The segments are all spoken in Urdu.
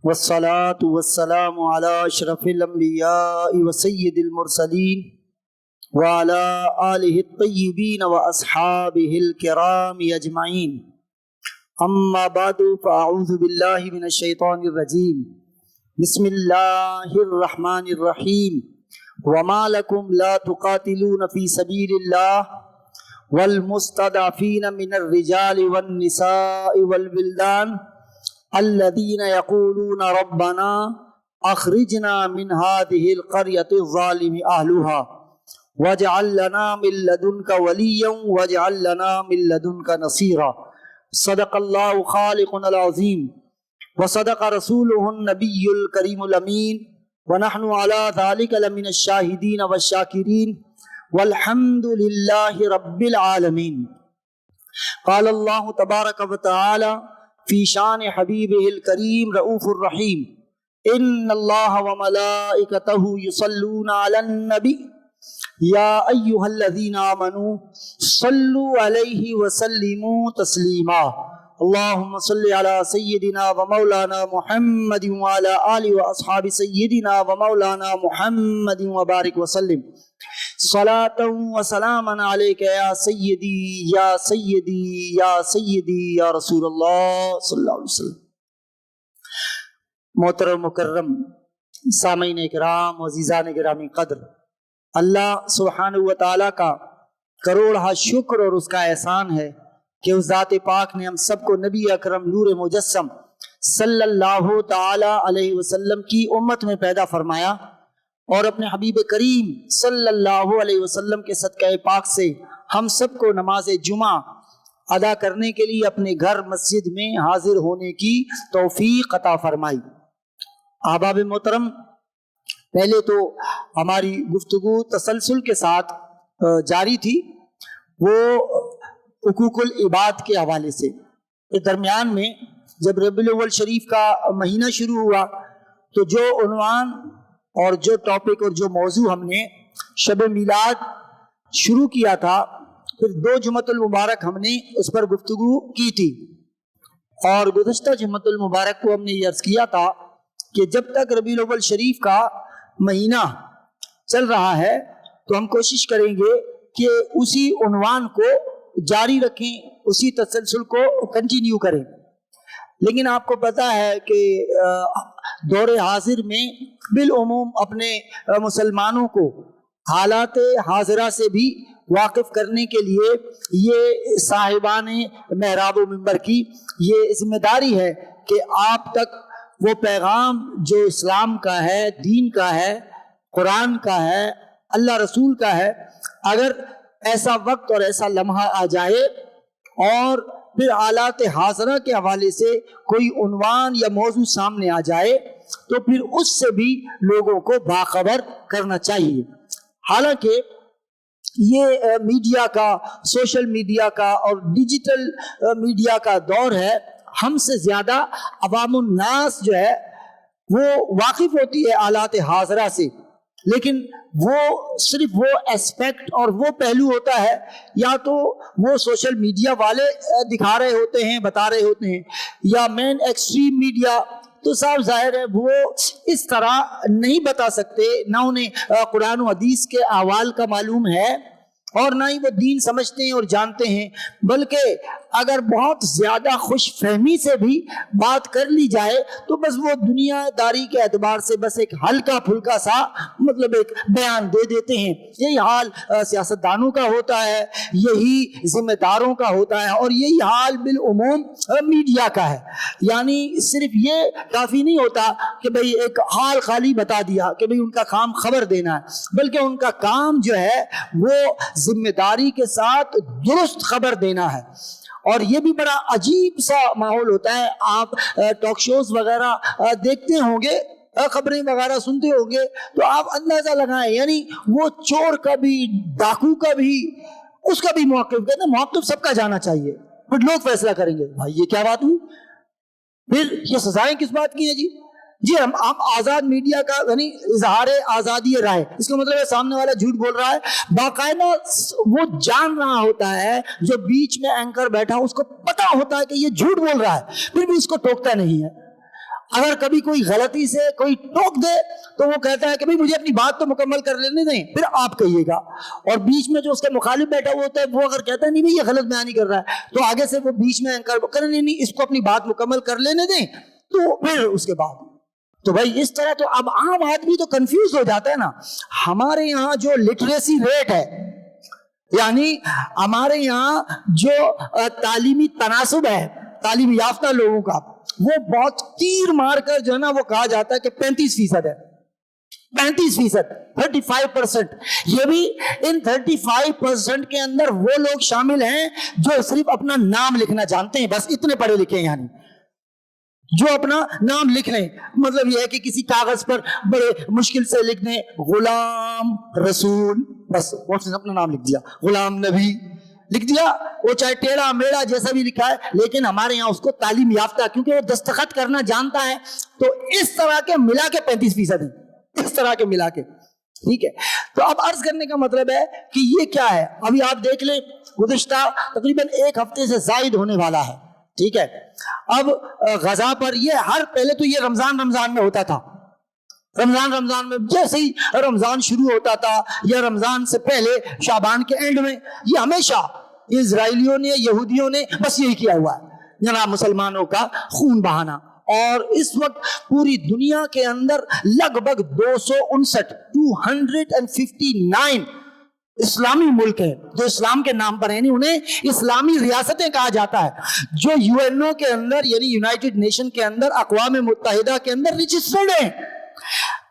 والصلاة والسلام على أشرف الأنبياء وسيد المرسلين وعلى آله الطيبين وأصحابه الكرام أجمعين. أما بعد فأعوذ بالله من الشيطان الرجيم. بسم الله الرحمن الرحيم. وما لكم لا تقاتلون في سبيل الله والمستضعفين من الرجال والنساء والولدان الذين يقولون ربنا أخرجنا من هذه القرية الظالم أهلها واجعل لنا من لدنك وليا واجعل لنا من لدنك نصيرا. صدق الله خالقنا العظيم وصدق رسوله النبي الكريم الأمين ونحن على ذلك لمن الشاهدين والشاكرين والحمد لله رب العالمين. قال الله تبارك وتعالى في شان حبيبه الكريم رؤوف الرحيم إن الله وملائكته يصلون على النبي يا أيها الذين آمنوا صلوا عليه وسلموا تسليما. اللهم صل على سيدنا ومولانا محمد وعلى آله وأصحاب سيدنا ومولانا محمد وبارك وسلم صلاة وسلاما عليك يا سيدي يا سيدي يا سيدي يا رسول اللہ صلی اللہ علیہ وسلم. محترم مکرم سامعین کرام و عزیزان گرامی قدر، اللہ سبحانہ و تعالیٰ کا کروڑہ شکر اور اس کا احسان ہے کہ اس ذات پاک نے ہم سب کو نبی اکرم نور مجسم صلی اللہ تعالی علیہ وسلم کی امت میں پیدا فرمایا اور اپنے حبیب کریم صلی اللہ علیہ وسلم کے صدقہ پاک سے ہم سب کو نماز جمعہ ادا کرنے کے لیے اپنے گھر مسجد میں حاضر ہونے کی توفیق عطا فرمائی. احباب محترم، پہلے تو ہماری گفتگو تسلسل کے ساتھ جاری تھی وہ حقوق العباد کے حوالے سے. اس درمیان میں جب ربیع الاول شریف کا مہینہ شروع ہوا تو جو عنوان اور جو ٹاپک اور جو موضوع ہم نے شب میلاد شروع کیا تھا، پھر 2 جمعۃ المبارک ہم نے اس پر گفتگو کی تھی اور گزشتہ جمعۃ المبارک کو ہم نے یہ عرض کیا تھا کہ جب تک ربیع الاول شریف کا مہینہ چل رہا ہے تو ہم کوشش کریں گے کہ اسی عنوان کو جاری رکھیں، اسی تسلسل کو کنٹینیو کریں. لیکن آپ کو پتہ ہے کہ دور حاضر میں بالعموم اپنے مسلمانوں کو حالات حاضرہ سے بھی واقف کرنے کے لیے یہ صاحبان محراب و منبر کی یہ ذمہ داری ہے کہ آپ تک وہ پیغام جو اسلام کا ہے، دین کا ہے، قرآن کا ہے، اللہ رسول کا ہے، اگر ایسا وقت اور ایسا لمحہ آ جائے اور پھر حالات حاضرہ کے حوالے سے کوئی عنوان یا موضوع سامنے آ جائے تو پھر اس سے بھی لوگوں کو باخبر کرنا چاہیے. حالانکہ یہ میڈیا کا، سوشل میڈیا کا اور ڈیجیٹل میڈیا کا دور ہے، ہم سے زیادہ عوام الناس جو ہے وہ واقف ہوتی ہے حالات حاضرہ سے، لیکن وہ صرف وہ اسپیکٹ اور وہ پہلو ہوتا ہے یا تو وہ سوشل میڈیا والے دکھا رہے ہوتے ہیں، بتا رہے ہوتے ہیں، یا مین ایکسٹریم میڈیا تو صاحب ظاہر ہے وہ اس طرح نہیں بتا سکتے، نہ انہیں قرآن و حدیث کے احوال کا معلوم ہے اور نہ ہی وہ دین سمجھتے ہیں اور جانتے ہیں، بلکہ اگر بہت زیادہ خوش فہمی سے بھی بات کر لی جائے تو بس وہ دنیا داری کے اعتبار سے بس ایک ہلکا پھلکا سا مطلب ایک بیان دے دیتے ہیں. یہی حال سیاستدانوں کا ہوتا ہے، یہی ذمہ داروں کا ہوتا ہے اور یہی حال بالعموم میڈیا کا ہے. یعنی صرف یہ کافی نہیں ہوتا کہ بھئی ایک حال خالی بتا دیا کہ بھئی ان کا کام خبر دینا ہے، بلکہ ان کا کام جو ہے وہ ذمہ داری کے ساتھ درست خبر دینا ہے. اور یہ بھی بڑا عجیب سا ماحول ہوتا ہے. آپ ٹاک شوز وغیرہ دیکھتے ہوں گے، خبریں وغیرہ سنتے ہوں گے تو آپ اندازہ لگائیں، یعنی وہ چور کا بھی، ڈاکو کا بھی، اس کا بھی موقف، کہتے ہیں موقف سب کا جانا چاہیے، پھر لوگ فیصلہ کریں گے بھائی یہ کیا بات ہوئی، پھر یہ سزائیں کس بات کی ہیں جی. جی ہم آزاد میڈیا کا یعنی اظہار آزادی رائے، اس کا مطلب ہے سامنے والا جھوٹ بول رہا ہے، باقاعدہ وہ جان رہا ہوتا ہے، جو بیچ میں اینکر بیٹھا اس کو پتا ہوتا ہے کہ یہ جھوٹ بول رہا ہے، پھر بھی اس کو ٹوکتا نہیں ہے. اگر کبھی کوئی غلطی سے کوئی ٹوک دے تو وہ کہتا ہے کہ بھئی مجھے اپنی بات تو مکمل کر لینے دیں پھر آپ کہیے گا. اور بیچ میں جو اس کے مخالف بیٹھا ہوا ہوتا ہے وہ اگر کہتا ہے نہیں بھئی یہ غلط بیانی کر رہا ہے تو آگے سے وہ بیچ میں کریں نہیں اس کو اپنی بات مکمل کر لینے دیں تو پھر اس کے بعد. تو بھائی اس طرح تو اب عام آدمی تو کنفیوز ہو جاتا ہے نا. ہمارے یہاں جو لٹریسی ریٹ ہے یعنی ہمارے یہاں جو تعلیمی تناسب ہے تعلیم یافتہ لوگوں کا وہ بہت تیر مار کر جو ہے نا وہ کہا جاتا ہے کہ 35% ہے. 35%، 35%. یہ بھی ان 35% کے اندر وہ لوگ شامل ہیں جو صرف اپنا نام لکھنا جانتے ہیں، بس اتنے پڑھے لکھے ہیں، یعنی جو اپنا نام لکھ لیں. مطلب یہ ہے کہ کسی کاغذ پر بڑے مشکل سے لکھ دیں غلام رسول، بس اپنا نام لکھ دیا، غلام نبی لکھ دیا، وہ چاہے ٹیڑھا میڑھا جیسا بھی لکھا ہے، لیکن ہمارے یہاں اس کو تعلیم یافتہ کیونکہ وہ دستخط کرنا جانتا ہے. تو اس طرح کے ملا کے 35% ہیں، اس طرح کے ملا کے. ٹھیک ہے، تو اب عرض کرنے کا مطلب ہے کہ یہ کیا ہے. ابھی آپ دیکھ لیں گزشتہ تقریباً 1 ہفتے سے زائد ہونے والا ہے. ٹھیک ہے، اب غزہ پر یہ پہلے تو یہ رمضان میں ہوتا تھا. رمضان میں جیسے ہی رمضان شروع ہوتا تھا یا رمضان سے پہلے شعبان کے اینڈ میں یہ ہمیشہ اسرائیلیوں نے یہودیوں نے بس یہی کیا ہوا ہے جناب، مسلمانوں کا خون بہانا. اور اس وقت پوری دنیا کے اندر لگ بھگ 259 اسلامی ملک ہیں جو اسلام کے نام پر ہیں، یعنی انہیں اسلامی ریاستیں کہا جاتا ہے، جو UNO کے اندر یعنی یونائٹڈ نیشن کے اندر اقوام متحدہ کے اندر رجسٹرڈ ہیں.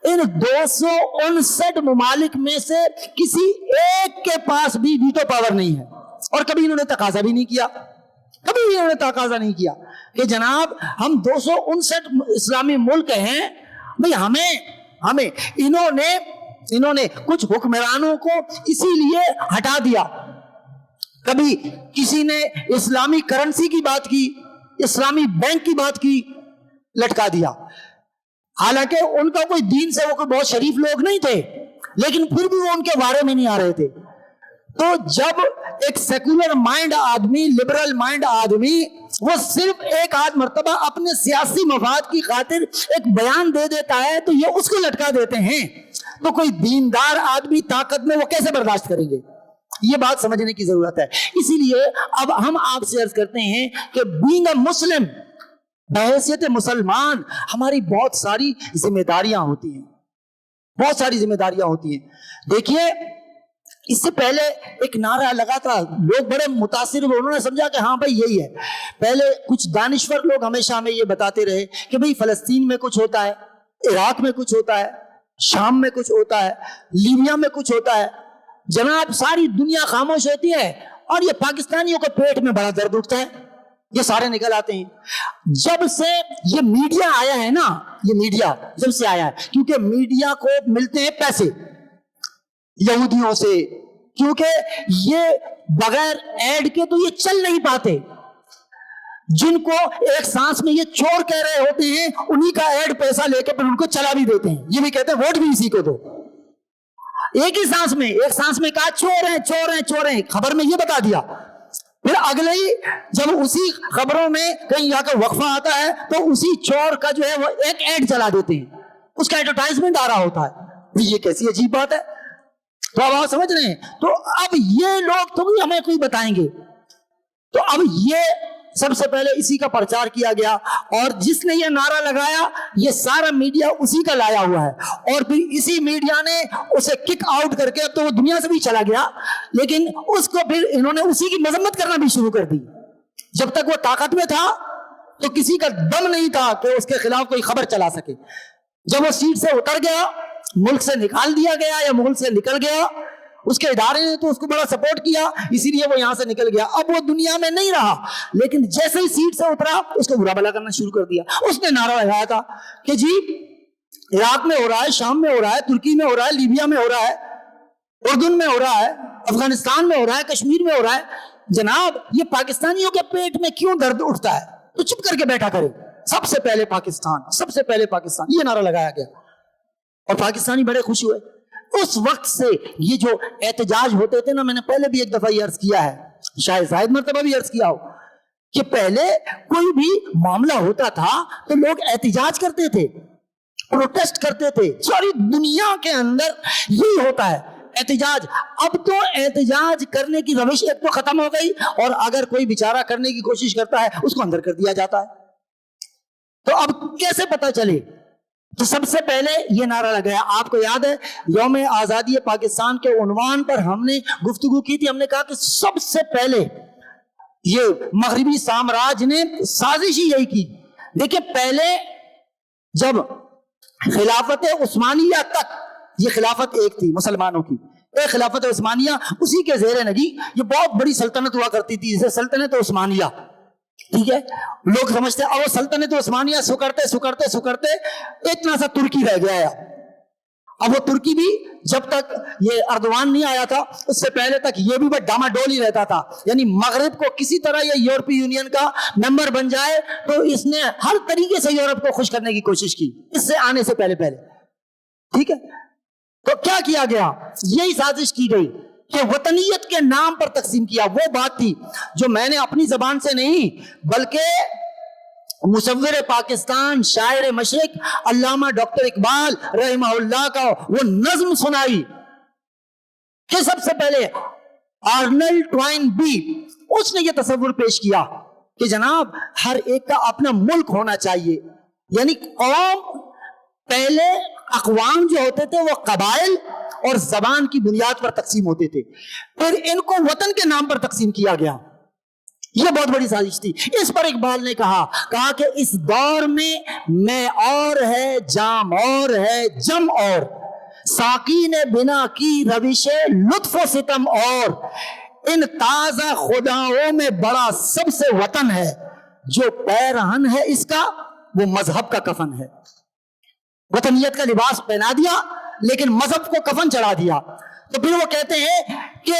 ان 259 ممالک میں سے کسی ایک کے پاس بھی ویٹو پاور نہیں ہے، اور کبھی انہوں نے تقاضا بھی نہیں کیا، کبھی بھی انہوں نے تقاضا نہیں کیا کہ جناب ہم 259 اسلامی ملک ہیں بھئی ہمیں انہوں نے کچھ حکمرانوں کو اسی لیے ہٹا دیا. کبھی کسی نے اسلامی کرنسی کی بات کی، اسلامی بینک کی بات کی، لٹکا دیا. حالانکہ ان کا کوئی دین سے وہ کوئی بہت شریف لوگ نہیں تھے، لیکن پھر بھی وہ ان کے بارے میں نہیں آ رہے تھے. تو جب ایک سیکولر مائنڈ آدمی، لبرل مائنڈ آدمی وہ صرف ایک آدھ مرتبہ اپنے سیاسی مفاد کی خاطر ایک بیان دے دیتا ہے تو یہ اس کو لٹکا دیتے ہیں، تو کوئی دیندار آدمی طاقت میں وہ کیسے برداشت کریں گے؟ یہ بات سمجھنے کی ضرورت ہے. اسی لیے اب ہم آپ سے عرض کرتے ہیں کہ بینگ اے مسلم، بحیثیت مسلمان ہماری بہت ساری ذمہ داریاں ہوتی ہیں، بہت ساری ذمہ داریاں ہوتی ہیں. دیکھیے اس سے پہلے ایک نعرہ لگا تھا، لوگ بڑے متاثر ہوئے، انہوں نے سمجھا کہ ہاں بھائی یہی ہے. پہلے کچھ دانشور لوگ ہمیشہ ہمیں یہ بتاتے رہے کہ بھئی فلسطین میں کچھ ہوتا ہے، عراق میں کچھ ہوتا ہے، شام میں کچھ ہوتا ہے، لیبیا میں کچھ ہوتا ہے. جناب ساری دنیا خاموش ہوتی ہے اور یہ پاکستانیوں کو پیٹ میں بڑا درد اٹھتا ہے، یہ سارے نکل آتے ہیں. جب سے یہ میڈیا آیا ہے نا، یہ میڈیا جب سے آیا ہے، کیونکہ میڈیا کو ملتے ہیں پیسے یہودیوں سے، کیونکہ یہ بغیر ایڈ کے تو یہ چل نہیں پاتے. جن کو ایک سانس میں یہ چور کہہ رہے ہوتے ہیں انہی کا ایڈ پیسہ لے کے پھر ان کو چلا بھی دیتے ہیں، یہ بھی کہتے ہیں ووٹ بھی اسی کو دو. ایک ہی سانس میں کہا چور ہیں، خبر میں یہ بتا دیا، پھر اگلے ہی جب اسی خبروں میں کہیں یہاں کا وقفہ آتا ہے تو اسی چور کا جو ہے وہ ایک ایڈ چلا دیتے ہیں، اس کا ایڈورٹائزمنٹ آ رہا ہوتا ہے. یہ کیسی عجیب بات ہے. تو اب آپ سمجھ رہے ہیں، تو اب یہ لوگ تو ہمیں کوئی بتائیں گے. تو اب یہ سب سے پہلے اسی کا پرچار کیا گیا، اور جس نے یہ نعرہ لگایا یہ سارا میڈیا اسی کا لایا ہوا ہے، اور پھر اسی میڈیا نے اسے کک آؤٹ کر کے اب تو وہ دنیا سے بھی چلا گیا، لیکن اس کو پھر انہوں نے اسی کی مذمت کرنا بھی شروع کر دی. جب تک وہ طاقت میں تھا تو کسی کا دم نہیں تھا کہ اس کے خلاف کوئی خبر چلا سکے. جب وہ سیٹ سے اتر گیا، ملک سے نکال دیا گیا یا ملک سے نکل گیا، اس کے ادارے نے تو اس کو بڑا سپورٹ کیا، اسی لیے وہ یہاں سے نکل گیا. اب وہ دنیا میں نہیں رہا، لیکن جیسے ہی سیٹ سے اترا اس کو برا بھلا کرنا شروع کر دیا. اس نے نعرہ لگایا تھا کہ جی عراق میں ہو رہا ہے، شام میں ہو رہا ہے، ترکی میں ہو رہا ہے، لیبیا میں ہو رہا ہے، اردن میں ہو رہا ہے، افغانستان میں ہو رہا ہے، کشمیر میں ہو رہا ہے. جناب یہ پاکستانیوں کے پیٹ میں کیوں درد اٹھتا ہے؟ تو چپ کر کے بیٹھا کرے. سب سے پہلے پاکستان، سب سے پہلے پاکستان، یہ نعرہ لگایا گیا اور پاکستانی بڑے خوش ہوئے. اس وقت سے یہ جو احتجاج ہوتے تھے نا، میں نے پہلے بھی ایک دفعہ یہ عرض کیا ہے، شاید زائد مرتبہ بھی عرض کیا ہو، کہ پہلے کوئی بھی معاملہ ہوتا تھا تو لوگ احتجاج کرتے تھے, پروٹیسٹ کرتے تھے. ساری دنیا کے اندر یہی ہوتا ہے, احتجاج. اب تو احتجاج کرنے کی روش ایک تو ختم ہو گئی, اور اگر کوئی بیچارہ کرنے کی کوشش کرتا ہے اس کو اندر کر دیا جاتا ہے. تو اب کیسے پتا چلے؟ تو سب سے پہلے یہ نعرہ لگایا. آپ کو یاد ہے یوم آزادی پاکستان کے عنوان پر ہم نے گفتگو کی تھی. ہم نے کہا کہ سب سے پہلے یہ مغربی سامراج نے سازش ہی یہی کی. دیکھیں پہلے جب خلافت عثمانیہ تک, یہ خلافت ایک تھی مسلمانوں کی, ایک خلافت عثمانیہ, اسی کے زیر نگی یہ بہت بڑی سلطنت ہوا کرتی تھی جسے سلطنت عثمانیہ. ٹھیک ہے, لوگ سمجھتے ہیں اور وہ سلطنت عثمانیہ سکڑتے سکڑتے سکڑتے اتنا سا ترکی رہ گیا ہے. اب وہ ترکی بھی جب تک یہ اردوان نہیں آیا تھا اس سے پہلے تک یہ بھی بس ڈاما ڈول ہی رہتا تھا. یعنی مغرب کو کسی طرح یہ یورپی یونین کا ممبر بن جائے تو اس نے ہر طریقے سے یورپ کو خوش کرنے کی کوشش کی اس سے آنے سے پہلے. ٹھیک ہے, تو کیا کیا گیا؟ یہی سازش کی گئی کہ وطنیت کے نام پر تقسیم کیا. وہ بات تھی جو میں نے اپنی زبان سے نہیں بلکہ مصور پاکستان شاعر مشرق علامہ ڈاکٹر اقبال رحمہ اللہ کا وہ نظم سنائی کہ سب سے پہلے آرنلڈ ٹوائن بی اس نے یہ تصور پیش کیا کہ جناب ہر ایک کا اپنا ملک ہونا چاہیے. یعنی قوم, پہلے اقوام جو ہوتے تھے وہ قبائل اور زبان کی بنیاد پر تقسیم ہوتے تھے, پھر ان کو وطن کے نام پر تقسیم کیا گیا. یہ بہت بڑی سازش تھی. اس پر اقبال نے کہا کہ اس دور میں اور ہے, جام اور ہے, جم اور, ساقی نے بنا کی روش لطف و ستم اور, ان تازہ خداؤں میں بڑا سب سے وطن ہے, جو پیرہن ہے اس کا وہ مذہب کا کفن ہے. وطنیت کا لباس پہنا دیا لیکن مذہب کو کفن چڑھا دیا. تو پھر وہ کہتے ہیں کہ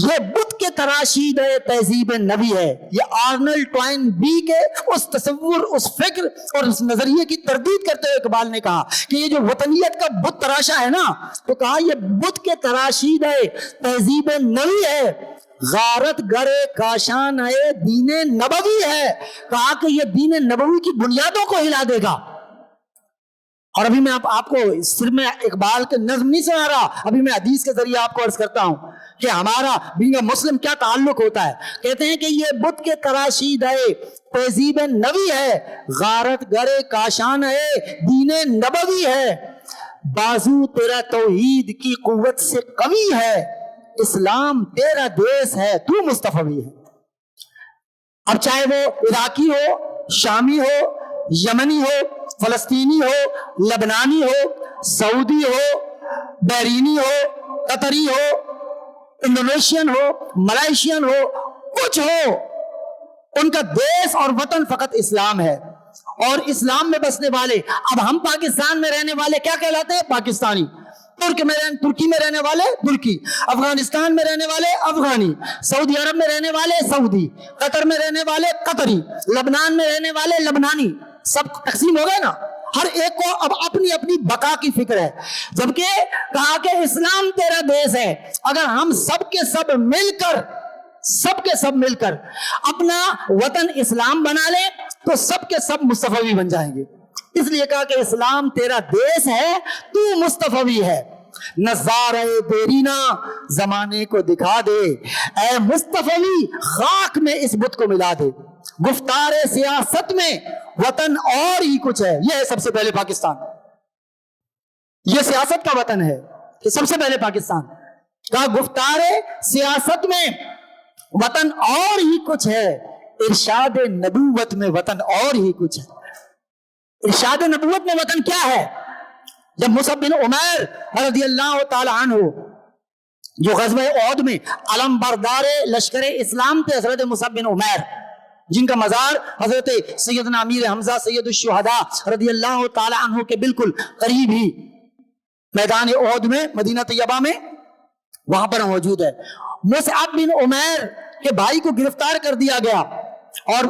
یہ بت کے تراشید تہذیب نبی ہے. یہ آرنلڈ ٹوائن بی کے اس تصور, اس فکر اور اس نظریے کی تردید کرتے ہوئے اقبال نے کہا کہ یہ جو وطنیت کا بت تراشا ہے نا, تو کہا یہ بت کے تراشید تہذیب نبی ہے, غارت گرے کاشان ہے, دین نبوی ہے. کہا کہ یہ دین نبوی کی بنیادوں کو ہلا دے گا. اور ابھی میں آپ کو صرف میں اقبال کے نظم نہیں سنا رہا, ابھی میں حدیث کے ذریعے آپ کو عرض کرتا ہوں کہ ہمارا بینگ مسلم کیا تعلق ہوتا ہے. کہتے ہیں کہ یہ بت کے تراشید ہے, تہذیب نبی ہے, غارت گرے کاشان ہے, دین نبوی ہے, بازو تیرا توحید کی قوت سے قوی ہے, اسلام تیرا دیس ہے, تو مصطفی ہے. اب چاہے وہ عراقی ہو, شامی ہو, یمنی ہو, فلسطینی ہو, لبنانی ہو, سعودی ہو, بحرینی ہو, قطری ہو, انڈونیشین ہو, ملائیشین ہو, کچھ ہو, ان کا دیس اور وطن فقط اسلام ہے اور اسلام میں بسنے والے. اب ہم پاکستان میں رہنے والے کیا کہلاتے ہیں؟ پاکستانی. ترکی میں رہنے والے ترکی, افغانستان میں رہنے والے افغانی, سعودی عرب میں رہنے والے سعودی, قطر میں رہنے والے قطری, لبنان میں رہنے والے لبنانی. سب تقسیم ہو گئے نا. ہر ایک کو اب اپنی اپنی بقا کی فکر ہے. جبکہ کہا کہ اسلام تیرا دیس ہے. اگر ہم سب کے سب مل کر اپنا وطن اسلام بنا لیں تو سب کے سب مصطفی بن جائیں گے. اس لیے کہا کہ اسلام تیرا دیس ہے, تو مصطفی ہے. نظارہ دیرینا زمانے کو دکھا دے, اے مصطفی خاک میں اس بت کو ملا دے. گفتار سیاست میں وطن اور ہی کچھ ہے. یہ ہے سب سے پہلے پاکستان, یہ سیاست کا وطن ہے کہ سب سے پہلے پاکستان کا گفتار سیاست میں وطن اور ہی کچھ ہے. ارشاد نبوت میں وطن اور ہی کچھ ہے. ارشاد نبوت میں وطن کیا ہے؟ جب مصعب بن عمیر رضی اللہ تعالی عنہ جو غزوہ احد میں علم بردار لشکر اسلام تھے, حضرت مصعب بن عمیر جن کا مزار حضرت سیدنا امیر حمزہ سید الشہداء رضی اللہ تعالی عنہ کے بالکل قریب ہی میدان احد میں مدینہ طیبہ میں وہاں پر موجود ہے. مصعب بن عمیر کے بھائی کو گرفتار کر دیا گیا اور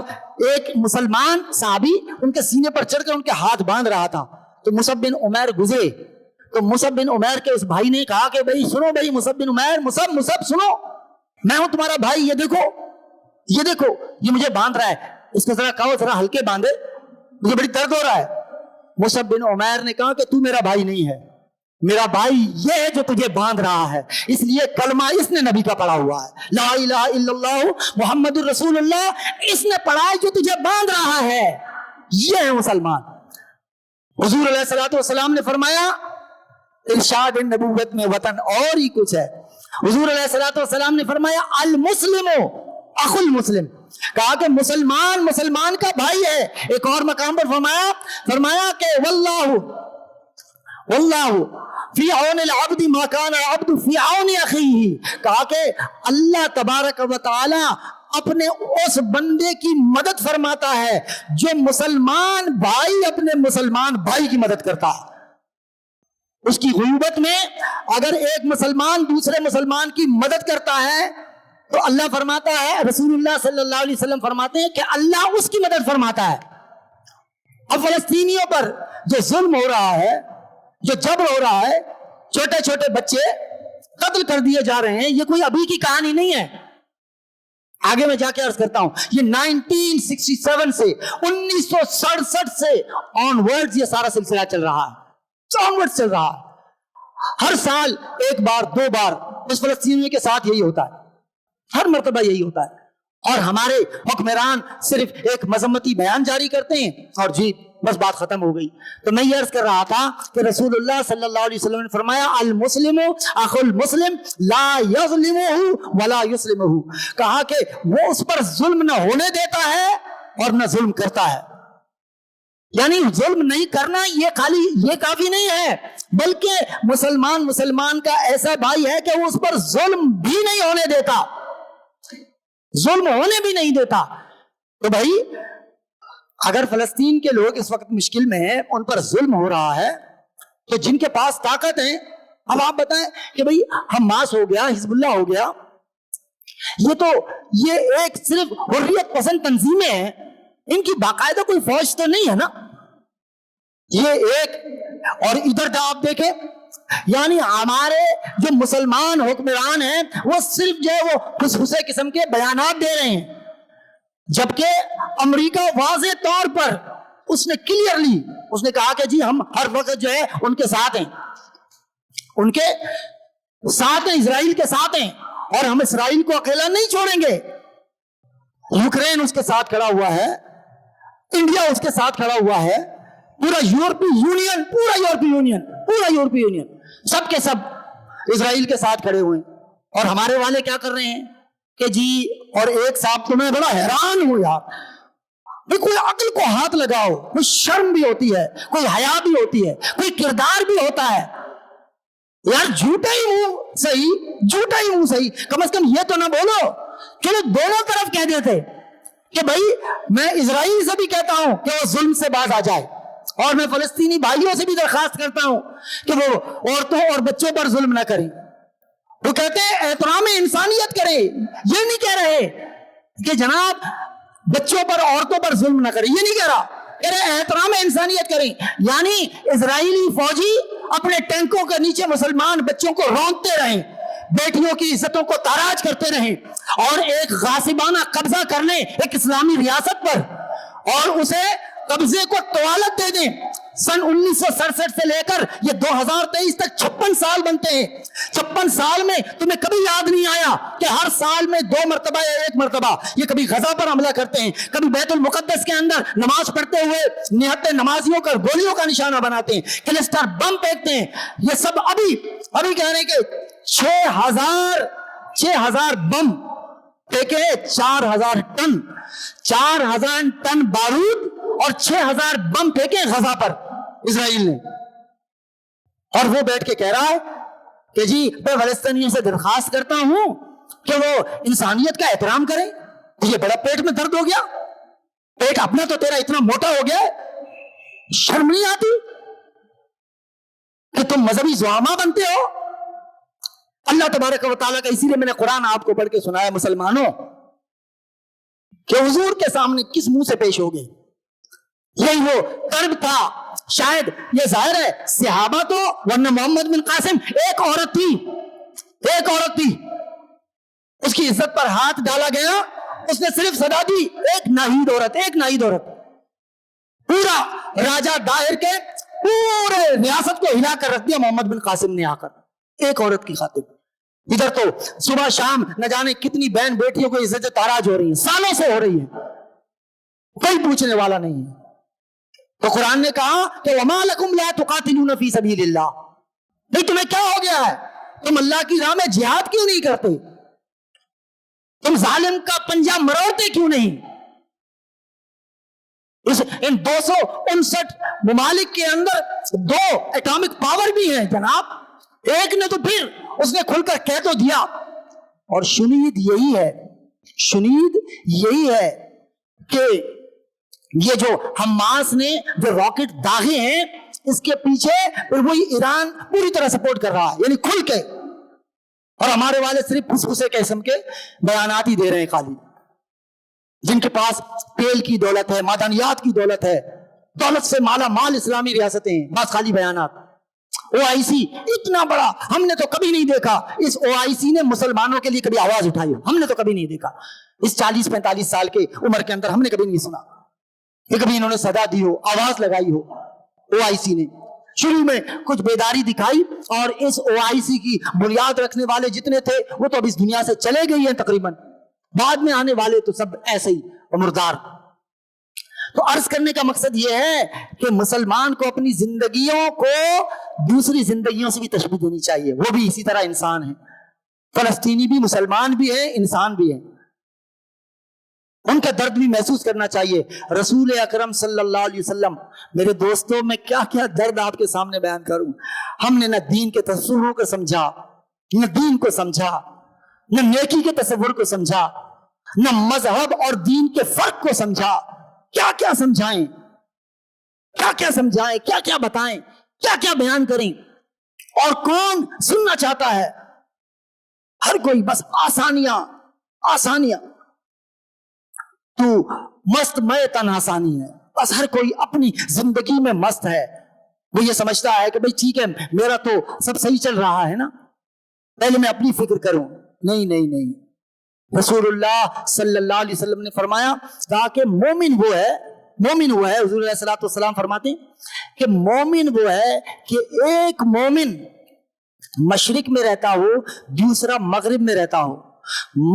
ایک مسلمان صحابی ان کے سینے پر چڑھ کر ان کے ہاتھ باندھ رہا تھا. تو مصعب بن عمیر گزرے تو مصعب بن عمیر کے اس بھائی نے کہا کہ بھائی سنو, بھائی مصعب بن عمیر, مصعب سنو, میں ہوں تمہارا بھائی, یہ دیکھو یہ دیکھو یہ مجھے باندھ رہا ہے, اس کو ذرا کہو ذرا ہلکے باندھے, مجھے بڑی درد ہو رہا ہے. مصعب بن عمیر نے کہا کہ تو میرا بھائی نہیں ہے, میرا بھائی یہ ہے جو تجھے باندھ رہا ہے, اس لیے کلمہ اس نے نبی کا پڑھا ہوا ہے, لا الہ الا اللہ محمد الرسول اللہ, اس نے پڑھا ہے جو تجھے باندھ رہا ہے. یہ ہے مسلمان. حضور علیہ الصلوۃ والسلام نے فرمایا ارشاد نبوت میں وطن اور ہی کچھ ہے. حضور علیہ الصلوۃ والسلام نے فرمایا المسلم اخو المسلم, کہا کہ مسلمان مسلمان کا بھائی ہے. ایک اور مقام پر فرمایا کہ واللہ فی عون العبد ما کان العبد فی عون اخیہ, کہا کہ اللہ تبارک و تعالی اپنے اس بندے کی مدد فرماتا ہے جو مسلمان بھائی اپنے مسلمان بھائی کی مدد کرتا ہے. اس کی غیبت میں اگر ایک مسلمان دوسرے مسلمان کی مدد کرتا ہے تو اللہ فرماتا ہے, رسول اللہ صلی اللہ علیہ وسلم فرماتے ہیں کہ اللہ اس کی مدد فرماتا ہے. اب فلسطینیوں پر جو ظلم ہو رہا ہے, جو جبر ہو رہا ہے, چھوٹے چھوٹے بچے قتل کر دیے جا رہے ہیں, یہ کوئی ابھی کی کہانی نہیں ہے. آگے میں جا کے عرض کرتا ہوں, یہ 1967 سے 1967 سے آن ورڈز یہ سارا سلسلہ چل رہا ہے, آن ورڈز چل رہا ہے. ہر سال ایک بار دو بار اس فلسطینیوں کے ساتھ یہی ہوتا ہے, ہر مرتبہ یہی ہوتا ہے. اور ہمارے حکمران صرف ایک مذمتی بیان جاری کرتے ہیں اور جی بس بات ختم ہو گئی. تو میں یہ عرض کر رہا تھا کہ رسول اللہ صلی اللہ علیہ وسلم نے فرمایا المسلم اخو المسلم لا یظلمہ ولا یسلمہ, کہا کہ وہ اس پر ظلم نہ ہونے دیتا ہے اور نہ ظلم کرتا ہے. یعنی ظلم نہیں کرنا یہ کافی نہیں ہے, بلکہ مسلمان کا ایسا بھائی ہے کہ وہ اس پر ظلم بھی نہیں ہونے دیتا, ظلم ہونے بھی نہیں دیتا. تو بھائی اگر فلسطین کے لوگ اس وقت مشکل میں ہیں, ان پر ظلم ہو رہا ہے, تو جن کے پاس طاقت ہے, اب آپ بتائیں کہ بھائی حماس ہو گیا, حزب اللہ ہو گیا, یہ ایک صرف حریت پسند تنظیمیں ہیں, ان کی باقاعدہ کوئی فوج تو نہیں ہے نا. یہ ایک اور ادھر آپ دیکھیں, یعنی ہمارے جو مسلمان حکمران ہیں وہ صرف جو ہے وہ خصوصی قسم کے بیانات دے رہے ہیں, جبکہ امریکہ واضح طور پر اس نے کلیئرلی اس نے کہا کہ جی ہم ہر وقت جو ہے ان کے ساتھ ہیں, اسرائیل کے ساتھ ہیں, اور ہم اسرائیل کو اکیلا نہیں چھوڑیں گے. یوکرین اس کے ساتھ کھڑا ہوا ہے, انڈیا اس کے ساتھ کھڑا ہوا ہے, پورا یورپی یونین سب کے سب اسرائیل کے ساتھ کھڑے ہوئے ہیں. اور ہمارے والے کیا کر رہے ہیں کہ جی, اور ایک صاحب تو میں بڑا حیران ہوں یار, کوئی عقل کو ہاتھ لگاؤ, کوئی شرم بھی ہوتی ہے, کوئی حیا بھی ہوتی ہے, کوئی کردار بھی ہوتا ہے یار. جھوٹا ہی منہ صحیح, کم از کم یہ تو نہ بولو. چلو دونوں طرف کہہ دیتے کہ بھائی میں اسرائیل سے بھی کہتا ہوں کہ وہ ظلم سے باز آ جائے, اور میں فلسطینی بھائیوں سے بھی درخواست کرتا ہوں کہ وہ عورتوں اور بچوں پر ظلم نہ کریں. وہ کہتے ہیں احترام انسانیت کریں, یہ نہیں کہہ رہے کہ جناب بچوں پر عورتوں پر ظلم نہ کریں, یہ نہیں کہہ رہا, کہہ رہے احترام انسانیت کریں. یعنی اسرائیلی فوجی اپنے ٹینکوں کے نیچے مسلمان بچوں کو رونقتے رہیں, بیٹیوں کی عزتوں کو تاراج کرتے رہیں, اور ایک غاصبانہ قبضہ کر لیں ایک اسلامی ریاست پر, اور اسے قبضے کو طوالت دے دیں. سن 1967 سے لے کر یہ 2023 تک 56 سال بنتے ہیں. 56 سال میں تمہیں کبھی یاد نہیں آیا کہ ہر سال میں 2 مرتبہ یا 1 مرتبہ یہ کبھی غزہ پر حملہ کرتے ہیں, کبھی بیت المقدس کے اندر نماز پڑھتے ہوئے نہتے نمازیوں کا گولیوں کا نشانہ بناتے ہیں, کلسٹر بم پھینکتے ہیں. یہ سب ابھی کہہ رہے ہیں کہ 6000 بم پھینکے, 4000 ٹن بارود اور 6000 بم پھینکے غزہ پر اسرائیل نے. اور وہ بیٹھ کے کہہ رہا ہے کہ جی میں فلسطینیوں سے درخواست کرتا ہوں کہ وہ انسانیت کا احترام کریں. یہ بڑا پیٹ میں درد ہو گیا, پیٹ اپنا تو تیرا اتنا موٹا ہو گیا, شرم نہیں آتی کہ تم مذہبی زعما بنتے ہو. اللہ تبارک و تعالیٰ کا, اسی لیے میں نے قرآن آپ کو پڑھ کے سنایا مسلمانوں کہ حضور کے سامنے کس منہ سے پیش ہو گئے. یہی وہ کرب تھا. شاید یہ ظاہر ہے صحابہ تو, ورنہ محمد بن قاسم ایک عورت تھی, اس کی عزت پر ہاتھ ڈالا گیا اس نے صرف سزا دی ایک ناہید عورت پورا راجہ داہر کے پورے ریاست کو ہلا کر رکھ دیا محمد بن قاسم نے آ کر, ایک عورت کی خاطر. ادھر تو صبح شام نہ جانے کتنی بہن بیٹیوں کو عزت تاراج ہو رہی ہیں, سالوں سے ہو رہی ہے, کوئی پوچھنے والا نہیں ہے. تو قرآن نے کہا کہ وَمَا لَكُمْ لَا تُقَاتِلُونَ فِي سَبِيلِ اللَّهِ, نہیں تمہیں کیا ہو گیا ہے, تم اللہ کی راہ میں جہاد کیوں نہیں کرتے, تم ظالم کا پنجہ مروڑتے کیوں نہیں. ان 259 ممالک کے اندر 2 ایٹامک پاور بھی ہیں جناب, ایک نے تو پھر اس نے کھل کر کہہ تو دیا. اور شنید یہی ہے کہ یہ جو حماس نے جو راکٹ داغے ہیں اس کے پیچھے پھر وہی ایران پوری طرح سپورٹ کر رہا ہے, یعنی کھل کے. اور ہمارے والے صرف پھسپھسے قسم کے بیانات ہی دے رہے ہیں خالی, جن کے پاس تیل کی دولت ہے, معدنیات کی دولت ہے, دولت سے مالا مال اسلامی ریاستیں ہیں, بس خالی بیانات. OIC اتنا بڑا ہم نے تو کبھی نہیں دیکھا, اس OIC نے مسلمانوں کے لیے کبھی آواز اٹھائی ہم نے تو کبھی نہیں دیکھا. اس 40-45 سال کے عمر کے اندر ہم نے کبھی نہیں سنا کہ کبھی انہوں نے صدا دی ہو, آواز لگائی ہو. OIC نے شروع میں کچھ بیداری دکھائی, اور اس OIC کی بنیاد رکھنے والے جتنے تھے وہ تو اب اس دنیا سے چلے گئے ہیں تقریباً, بعد میں آنے والے تو سب ایسے ہی مردار. تو عرض کرنے کا مقصد یہ ہے کہ مسلمان کو اپنی زندگیوں کو دوسری زندگیوں سے بھی تشبیہ دینی چاہیے, وہ بھی اسی طرح انسان ہیں, فلسطینی بھی مسلمان بھی ہیں, انسان بھی ہیں, ان کا درد بھی محسوس کرنا چاہیے. رسول اکرم صلی اللہ علیہ وسلم, میرے دوستوں میں کیا کیا درد آپ کے سامنے بیان کروں. ہم نے نہ دین کے تصور کو سمجھا, نہ دین کو سمجھا, نہ نیکی کے تصور کو سمجھا, نہ مذہب اور دین کے فرق کو سمجھا. کیا کیا سمجھائیں, کیا کیا بتائیں, کیا کیا بیان کریں, اور کون سننا چاہتا ہے. ہر کوئی بس آسانیاں. تو مست میں تن آسانی ہے, بس ہر کوئی اپنی زندگی میں مست ہے. وہ یہ سمجھتا ہے کہ بھئی ٹھیک ہے میرا تو سب صحیح چل رہا ہے نا, پہلے میں اپنی فکر کروں. نہیں, رسول اللہ صلی اللہ علیہ وسلم نے فرمایا کہا کہ مومن وہ ہے, حضور علیہ الصلوۃ والسلام فرماتے ہیں کہ مومن وہ ہے کہ ایک مومن مشرق میں رہتا ہو, دوسرا مغرب میں رہتا ہو.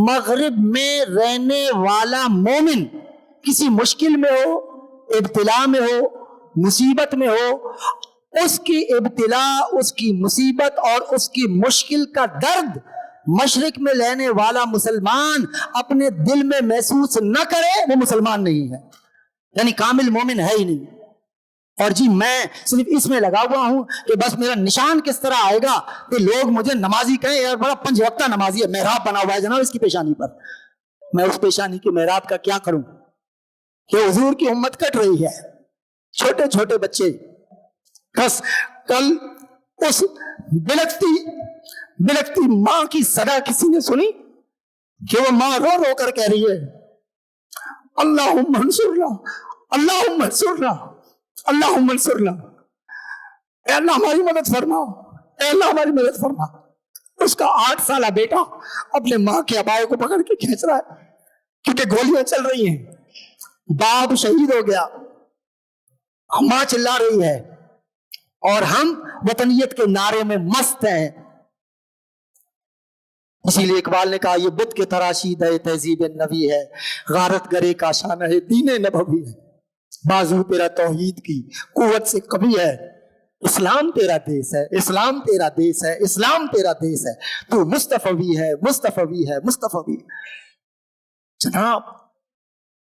مغرب میں رہنے والا مومن کسی مشکل میں ہو, ابتلا میں ہو, مصیبت میں ہو, اس کی ابتلا, اس کی مصیبت اور اس کی مشکل کا درد مشرق میں لینے والا مسلمان اپنے دل میں محسوس نہ کرے, وہ مسلمان نہیں ہے, یعنی کامل مومن ہے ہی نہیں. اور جی میں صرف اس میں لگا ہوا ہوں کہ بس میرا نشان کس طرح آئے گا کہ لوگ مجھے نمازی کہیں, یار بڑا 5 وقتہ نمازی ہے, محراب بنا ہوا ہے جناب اس کی پیشانی پر. میں اس پیشانی کے محراب کا کیا کروں کہ حضور کی امت کٹ رہی ہے, چھوٹے چھوٹے بچے. بس کل اس بلکتی ماں کی صدا کسی نے سنی کہ وہ ماں رو رو کر کہہ رہی ہے اللہم انصرنا, اللہم انصرنا, اللہم انصرنا, اے اللہ ہماری مدد فرما, اے اللہ ہماری مدد فرما. اس کا 8 سالہ بیٹا اپنے ماں کے ابائے کو پکڑ کے کھینچ رہا ہے کیونکہ گولیاں چل رہی ہیں, باپ شہید ہو گیا, ماں چلا رہی ہے, اور ہم وطنیت کے نعرے میں مست ہیں. اسی لیے اقبال نے کہا یہ بت کے تراشید ہے تہذیب نبی ہے, غارت گرے کا شان ہے دین نبوی ہے, بازو تیرا توحید کی قوت سے کبھی ہے, اسلام تیرا دیس ہے, اسلام تیرا دیس ہے, اسلام تیرا دیس ہے, تو مصطفی ہے, مصطفی ہے, مصطفی. جناب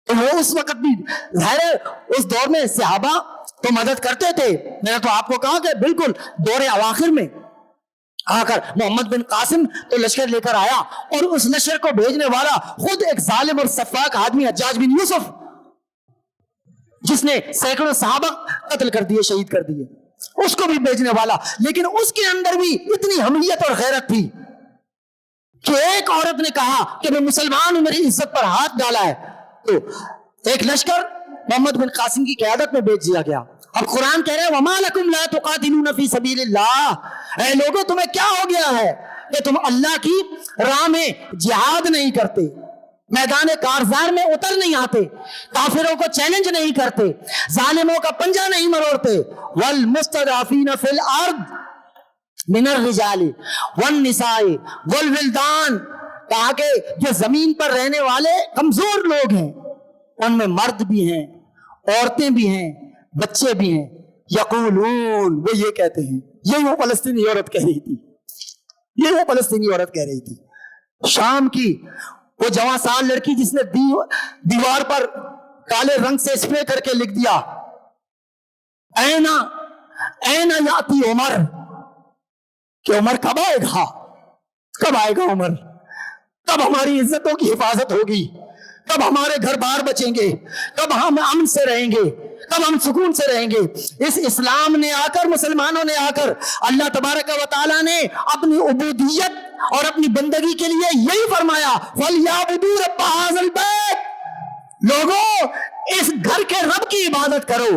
وہ اس وقت بھی ظاہر ہے اس دور میں صحابہ تو مدد کرتے تھے. میں نے تو آپ کو کہا کہ بالکل دور اواخر میں آ کر محمد بن قاسم تو لشکر لے کر آیا, اور اس لشکر کو بھیجنے والا خود ایک ظالم اور سفاک آدمی حجاج بن یوسف, جس نے سینکڑوں صحابہ قتل کر دیے, شہید کر دیے, اس کو بھی بھیجنے والا. لیکن اس کے اندر بھی اتنی حمیت اور غیرت تھی کہ ایک عورت نے کہا کہ میں مسلمان ہوں, میری عزت پر ہاتھ ڈالا ہے, تو ایک لشکر محمد بن قاسم کی قیادت میں بھیج دیا گیا. اب قرآن کہہ رہے ہیں وَمَا لَكُمْ لَا تُقَاتِلُونَ فِي سَبِيلِ اللَّهِ, اے لوگوں تمہیں کیا ہو گیا ہے کہ تم اللہ کی راہ میں جہاد نہیں کرتے, میدان کارزار میں اتر نہیں آتے، کافروں کو چیلنج نہیں کرتے، ظالموں کا پنجہ نہیں مروڑتے۔ والمستضعفین فی الارض من الرجال والنساء والولدان، کہا کہ جو زمین پر رہنے والے کمزور لوگ ہیں ان میں مرد بھی ہیں، عورتیں بھی ہیں، بچے بھی ہیں۔ یقولون، وہ یہ کہتے ہیں، یہ وہ فلسطینی عورت کہہ رہی تھی، یہ وہ فلسطینی عورت کہہ رہی تھی، شام کی وہ جوان سال لڑکی جس نے دیوار پر کالے رنگ سے اسپرے کر کے لکھ دیا اینا یاتی عمر، کہ عمر کب آئے گا، کب آئے گا عمر، کب ہماری عزتوں کی حفاظت ہوگی، کب ہمارے گھر بار بچیں گے، کب ہم امن سے رہیں گے، کب ہم سکون سے رہیں گے۔ اس اسلام نے آ کر، مسلمانوں نے آ کر، اللہ تبارک و تعالیٰ نے اپنی عبودیت اور اپنی بندگی کے لیے یہی فرمایا، فَلْيَعْبُدُوا رَبَّ هَٰذَا الْبَيْتِ، لوگوں اس گھر کے رب کی عبادت کرو،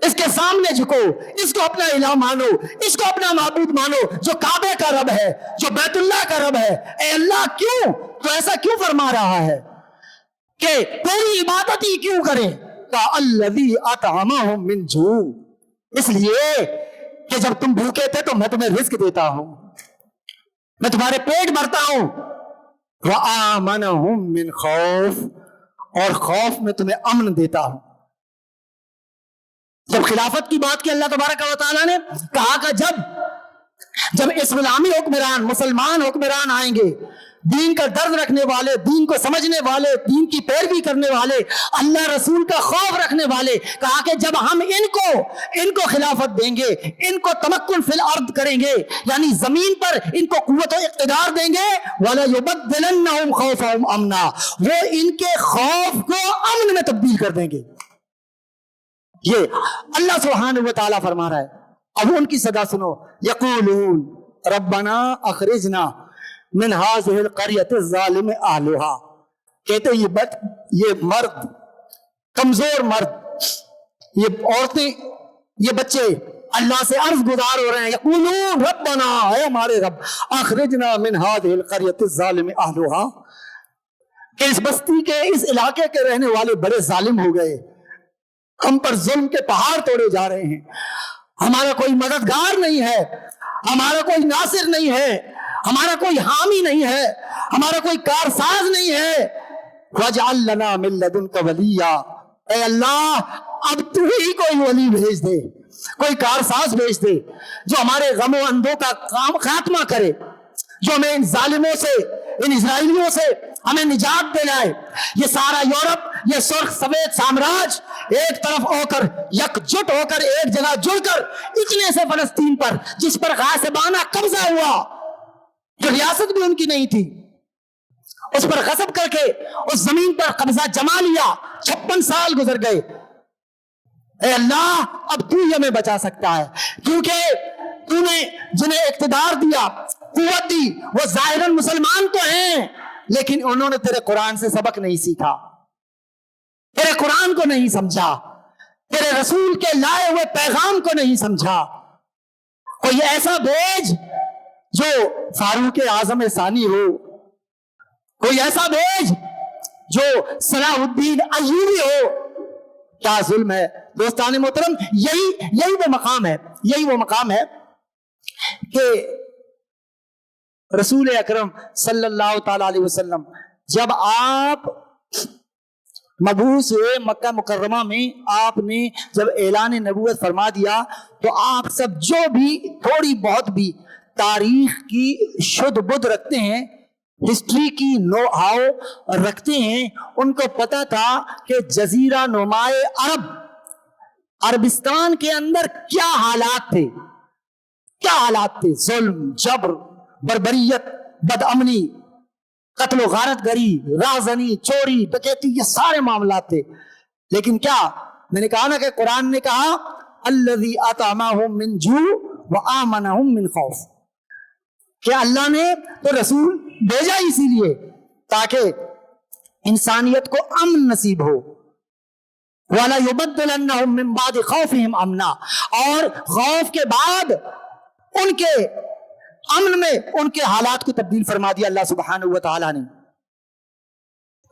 اس کے سامنے جھکو، اس کو اپنا الہ مانو، اس کو اپنا معبود مانو، جو کعبے کا رب ہے، جو بیت اللہ کا رب ہے۔ اے اللہ کیوں تو ایسا کیوں فرما رہا ہے کہ پوری عبادت ہی کیوں کریں؟ الذی اطعمہم من جوع، اس لیے کہ جب تم بھوکے تھے تو میں تمہیں رزق دیتا ہوں، میں تمہارے پیٹ بھرتا ہوں۔ وآمنہم من خوف، اور خوف میں تمہیں امن دیتا ہوں۔ جب خلافت کی بات کی اللہ تبارک و تعالیٰ نے کہا کہ جب اسلامی حکمران، مسلمان حکمران آئیں گے، دین کا درد رکھنے والے، دین کو سمجھنے والے، دین کی پیروی کرنے والے، اللہ رسول کا خوف رکھنے والے، کہا کہ جب ہم ان کو خلافت دیں گے، ان کو تمکن فی الارض کریں گے، یعنی زمین پر ان کو قوت و اقتدار دیں گے، وَلَيُبَدِّلَنَّهُمْ خَوْفَهُمْ أَمْنًا، وہ ان کے خوف کو امن میں تبدیل کر دیں گے۔ یہ اللہ سبحانہ و تعالیٰ فرما رہا ہے۔ اب ان کی صدا سنو، یقولون ربنا اخرجنا من هذه القرية الظالم اهلها، کہتے یہ مرد، کمزور مرد، یہ عورتیں، یہ بچے اللہ سے عرض گزار ہو رہے ہیں، یقولون ربنا، اے ہمارے رب، اخرجنا من هذه القرية الظالم اهلها، کہ اس بستی کے، اس علاقے کے رہنے والے بڑے ظالم ہو گئے، ہم پر ظلم کے پہاڑ توڑے جا رہے ہیں، ہمارا کوئی مددگار نہیں ہے، ہمارا کوئی ناصر نہیں ہے، ہمارا کوئی حامی نہیں ہے، ہمارا کوئی کارساز نہیں ہے۔ وَاجْعَلْ لَنَا مِن لَّدُنْكَ وَلِيًّا، اے اللہ اب تو ہی کوئی ولی بھیج دے، کوئی کارساز بھیج دے جو ہمارے غم و اندوں کا خاتمہ کرے، جو ہمیں ان ظالموں سے، ان اسرائیلیوں سے ہمیں نجات دلائے۔ یہ سارا یورپ، یہ سرخ سفید سامراج ایک طرف ہو کر، یکجٹ ہو کر، ایک جگہ جڑ کر، اتنے سے فلسطین پر جس پر غاصبانہ قبضہ ہوا، جو ریاست بھی ان کی نہیں تھی، اس پر غصب کر کے اس زمین پر قبضہ جما لیا، 56 سال گزر گئے۔ اے اللہ اب تو ہی ہمیں بچا سکتا ہے، کیونکہ تو نے جنہیں اقتدار دیا، قوت دی، وہ ظاہراً مسلمان تو ہیں لیکن انہوں نے تیرے قرآن سے سبق نہیں سیکھا، تیرے قرآن کو نہیں سمجھا، تیرے رسول کے لائے ہوئے پیغام کو نہیں سمجھا۔ کوئی ایسا بھیج جو فاروق اعظم ثانی ہو، کوئی ایسا بھیج جو صلاح الدین ایوبی ہو۔ کیا ظلم ہے دوستان محترم، یہی وہ مقام ہے، یہی وہ مقام ہے کہ رسول اکرم صلی اللہ تعالی علیہ وسلم جب آپ مبعوث ہوئے مکہ مکرمہ میں، آپ نے جب اعلان نبوت فرما دیا تو آپ سب جو بھی تھوڑی بہت بھی تاریخ کی شد بدھ رکھتے ہیں، ہسٹری کی نو ہاؤ رکھتے ہیں، ان کو پتا تھا کہ جزیرہ نمائے عربستان کے اندر کیا حالات تھے، کیا حالات تھے، ظلم، جبر، بربریت، بد امنی، قتل و غارت گری، رازنی، چوری، ڈکیتی، یہ سارے معاملات تھے۔ لیکن کیا میں نے کہا نا کہ قرآن نے کہا الذی اطعمہم من جوع وآمنہم من خوف، کہ اللہ نے تو رسول بھیجا اسی لیے تاکہ انسانیت کو امن نصیب ہو۔ وَلَيُبَدِّلَنَّهُم مِّن بَعْدِ خَوْفِهِمْ أَمْنًا، اور خوف کے بعد ان کے امن میں ان کے حالات کو تبدیل فرما دیا اللہ سبحانہ و تعالیٰ نے۔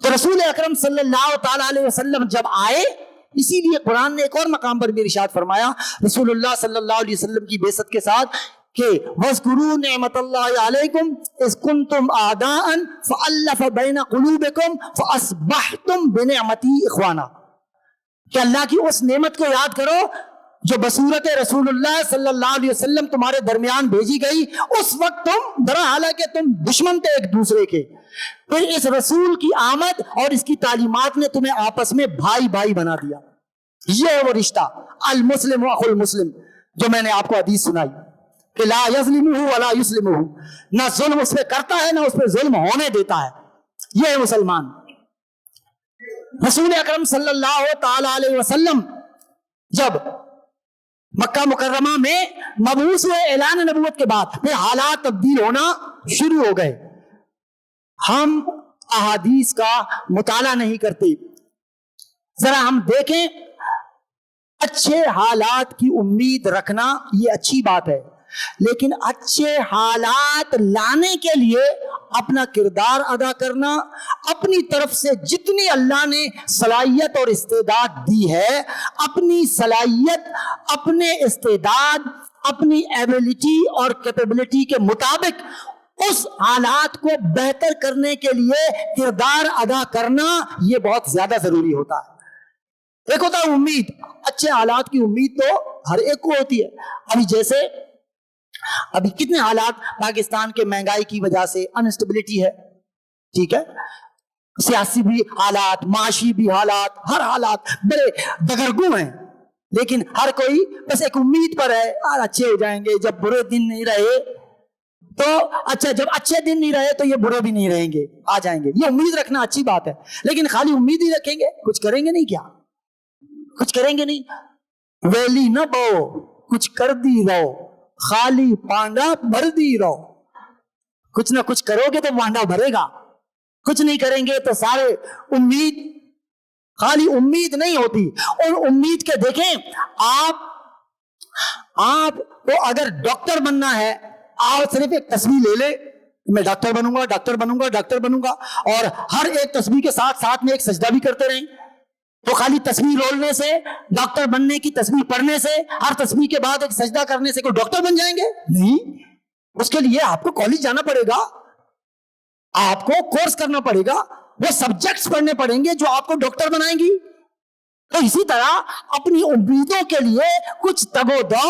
تو رسول اکرم صلی اللہ تعالی علیہ وسلم جب آئے، اسی لیے قرآن نے ایک اور مقام پر بھی ارشاد فرمایا رسول اللہ صلی اللہ علیہ وسلم کی بعثت کے ساتھ کہ وَاذْكُرُوا نِعْمَةَ اللَّهِ عَلَيْكُمْ إِذْ كُنْتُمْ أَعْدَاءً فَأَلَّفَ بَيْنَ قُلُوبِكُمْ فَأَصْبَحْتُمْ بِنِعْمَتِي إِخْوَانًا، کہ اللہ کی اس نعمت کو یاد کرو جو بصورت رسول اللہ صلی اللہ علیہ وسلم تمہارے درمیان بھیجی گئی۔ اس وقت تم درا حالانکہ تم دشمن تھے ایک دوسرے کے، پھر اس رسول کی آمد اور اس کی تعلیمات نے تمہیں آپس میں بھائی بھائی بنا دیا۔ یہ ہے وہ رشتہ المسلم اخو المسلم جو میں نے آپ کو حدیث سنائی کہ لا یظلمہ ولا یسلمہ، نہ ظلم اس پہ کرتا ہے نہ اس پہ ظلم ہونے دیتا ہے۔ یہ ہے مسلمان۔ رسول اکرم صلی اللہ تعالی علیہ وسلم جب مکہ مکرمہ میں مبعوث ہوئے اعلان نبوت کے بعد، پھر حالات تبدیل ہونا شروع ہو گئے۔ ہم احادیث کا مطالعہ نہیں کرتے، ذرا ہم دیکھیں، اچھے حالات کی امید رکھنا یہ اچھی بات ہے، لیکن اچھے حالات لانے کے لیے اپنا کردار ادا کرنا، اپنی طرف سے جتنی اللہ نے صلاحیت اور استعداد دی ہے، اپنی صلاحیت، اپنے استعداد، اپنی ایبلٹی اور کیپیبلٹی کے مطابق اس حالات کو بہتر کرنے کے لیے کردار ادا کرنا یہ بہت زیادہ ضروری ہوتا ہے۔ ایک ہوتا ہے امید، اچھے حالات کی امید تو ہر ایک کو ہوتی ہے۔ ابھی کتنے حالات پاکستان کے مہنگائی کی وجہ سے انسٹیبلٹی ہے، ٹھیک ہے، سیاسی بھی حالات، معاشی بھی حالات، ہر حالات بڑے دگرگوں ہیں، لیکن ہر کوئی بس ایک امید پر ہے اچھے ہو جائیں گے، جب برے دن نہیں رہے تو اچھا، جب اچھے دن نہیں رہے تو یہ برے بھی نہیں رہیں گے، آ جائیں گے۔ یہ امید رکھنا اچھی بات ہے، لیکن خالی امید ہی رکھیں گے کچھ کریں گے نہیں، کیا کچھ کریں گے نہیں؟ ویلی نہ بو کچھ کر دی رہو، خالی پانڈا بھر دی رہو۔ کچھ نہ کچھ کرو گے تو پانڈا بھرے گا، کچھ نہیں کریں گے تو سارے امید، خالی امید نہیں ہوتی۔ اور امید کے دیکھیں، آپ کو اگر ڈاکٹر بننا ہے، آپ صرف ایک تصویر لے لے، میں ڈاکٹر بنوں گا، ڈاکٹر بنوں گا، ڈاکٹر بنوں گا، اور ہر ایک تصویر کے ساتھ ساتھ میں ایک سجدہ بھی کرتے رہیں، تو خالی تصویر رولنے سے، ڈاکٹر بننے کی تصویر پڑھنے سے، ہر تصویر کے بعد ایک سجدہ کرنے سے کوئی ڈاکٹر بن جائیں گے؟ نہیں، اس کے لیے آپ کو کالج جانا پڑے گا، آپ کو کورس کرنا پڑے گا، وہ سبجیکٹس پڑھنے پڑیں گے جو آپ کو ڈاکٹر بنائیں گی۔ تو اسی طرح اپنی امیدوں کے لیے کچھ تگ و دو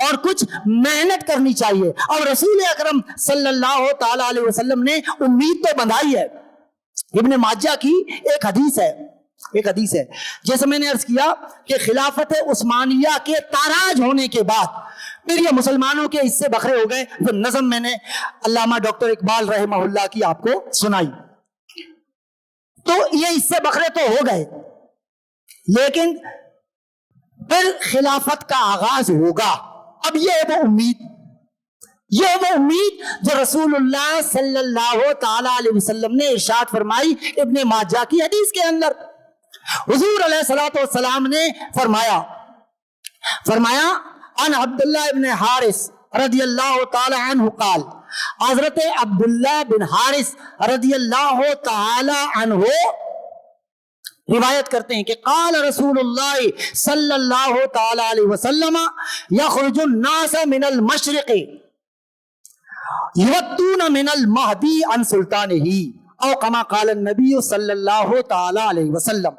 اور کچھ محنت کرنی چاہیے، اور رسول اکرم صلی اللہ تعالی علیہ وسلم نے امید تو بندھائی ہے۔ ابن ماجہ کی ایک حدیث ہے جیسے میں نے عرض کیا کہ خلافت عثمانیہ کے تاراج ہونے کے بعد پھر یہ مسلمانوں کے حصے بکھرے ہو گئے۔ وہ نظم میں نے علامہ ڈاکٹر اقبال رحمہ اللہ کی آپ کو سنائی، تو یہ حصے بکھرے تو ہو گئے، لیکن پھر خلافت کا آغاز ہوگا۔ اب یہ ہے وہ امید جو رسول اللہ صلی اللہ تعالی علیہ وسلم نے ارشاد فرمائی ابن ماجہ کی حدیث کے اندر۔ حضور علیہ الصلوۃ والسلام نے فرمایا ان عبداللہ ابن حارث رضی اللہ تعالی عنہ قال، حضرت عبداللہ بن حارث رضی اللہ تعالی عنہ روایت کرتے ہیں کہ قال رسول اللہ صلی اللہ تعالی علیہ وسلم یخرج الناس من المشرق یودون من المہدی عن سلطانہ او کما قال النبی صلی اللہ تعالی علیہ وسلم۔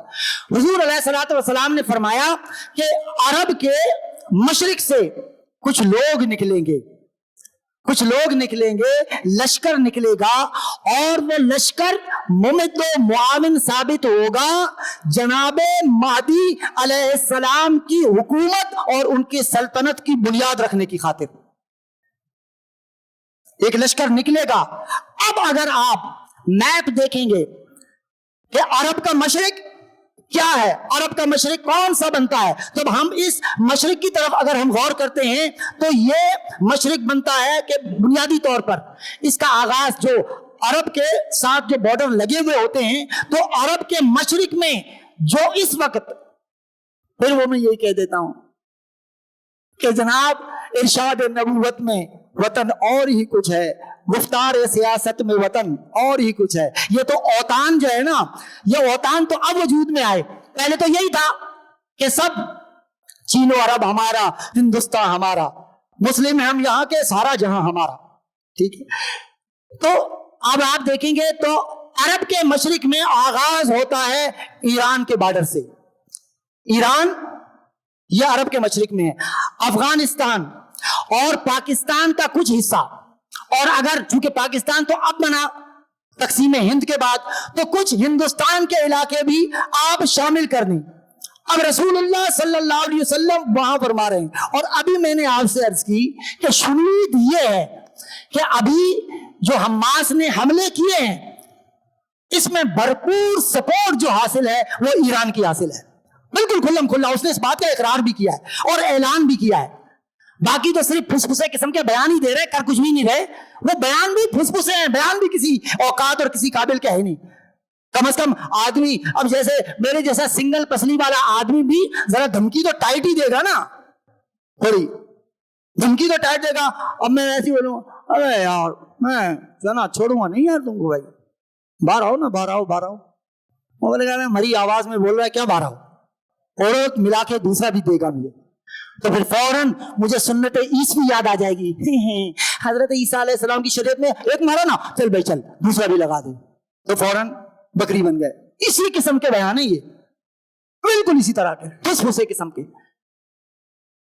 حضور علیہ الصلوۃ والسلام نے فرمایا کہ عرب کے مشرق سے کچھ لوگ نکلیں گے، لشکر نکلے گا، اور وہ لشکر ممد و معاون ثابت ہوگا جناب مہدی علیہ السلام کی حکومت اور ان کی سلطنت کی بنیاد رکھنے کی خاطر۔ ایک لشکر نکلے گا۔ اب اگر آپ میپ دیکھیں گے کہ عرب کا مشرق کیا ہے، عرب کا مشرق کون سا بنتا ہے، تو ہم اس مشرق کی طرف اگر ہم غور کرتے ہیں تو یہ مشرق بنتا ہے کہ بنیادی طور پر اس کا آغاز جو عرب کے ساتھ جو بارڈر لگے ہوئے ہوتے ہیں، تو عرب کے مشرق میں جو اس وقت، پھر وہ میں یہی کہہ دیتا ہوں کہ جناب ارشاد نبوت میں وطن اور ہی کچھ ہے، گفتار سیاست میں وطن اور ہی کچھ ہے. یہ تو اوطان جو ہے نا، یہ اوطان تو اب وجود میں آئے، پہلے تو یہی تھا کہ سب چین و عرب ہمارا، ہندوستان ہمارا، مسلم ہم یہاں کے، سارا جہاں ہمارا. ٹھیک ہے، تو اب آپ دیکھیں گے تو عرب کے مشرق میں آغاز ہوتا ہے ایران کے بارڈر سے. ایران یہ عرب کے مشرق میں ہے، افغانستان اور پاکستان کا کچھ حصہ، اور اگر چونکہ پاکستان تو اب بنا تقسیم ہند کے بعد، تو کچھ ہندوستان کے علاقے بھی آپ شامل کر دیں. اب رسول اللہ صلی اللہ علیہ وسلم وہاں فرما رہے ہیں. اور ابھی میں نے آپ سے عرض کی کہ شنید یہ ہے کہ ابھی جو حماس نے حملے کیے ہیں، اس میں بھرپور سپورٹ جو حاصل ہے وہ ایران کی حاصل ہے، بالکل کھلم کھلا. اس نے اس بات کا اقرار بھی کیا ہے اور اعلان بھی کیا ہے. باقی تو صرف پھسپھسے قسم کے بیان ہی دے رہے، کر کچھ بھی نہیں رہے. وہ بیان بھی پھسپھسے ہیں، بیان بھی کسی اوقات اور کسی قابل کے ہے نہیں. کم از کم آدمی اب جیسے میرے جیسا سنگل پسلی والا آدمی بھی ذرا دھمکی تو ٹائٹ ہی دے گا نا، تھوڑی دھمکی تو ٹائٹ دے گا. اب میں ایسی بولوں، ارے یار میں نا چھوڑوں گا نہیں یار تم کو، بھائی باہر آؤ نا، باہر آؤ باہر آؤ. وہ بولے گا میں مری آواز میں بول رہا ہے کیا باہر آؤ، اور ملا کے دوسرا بھی دے گا مجھے. تو پھر فوراً مجھے سنت عیسوی یاد آ جائے گی. حضرت عیسیٰ علیہ السلام کی شریعت میں ایک مارا نا، چل بھائی چل دوسرا بھی لگا دے، تو فوراً بکری بن گئے. اسی قسم کے بیان ہیں یہ، بالکل اسی طرح کے پھسپھسے قسم کے.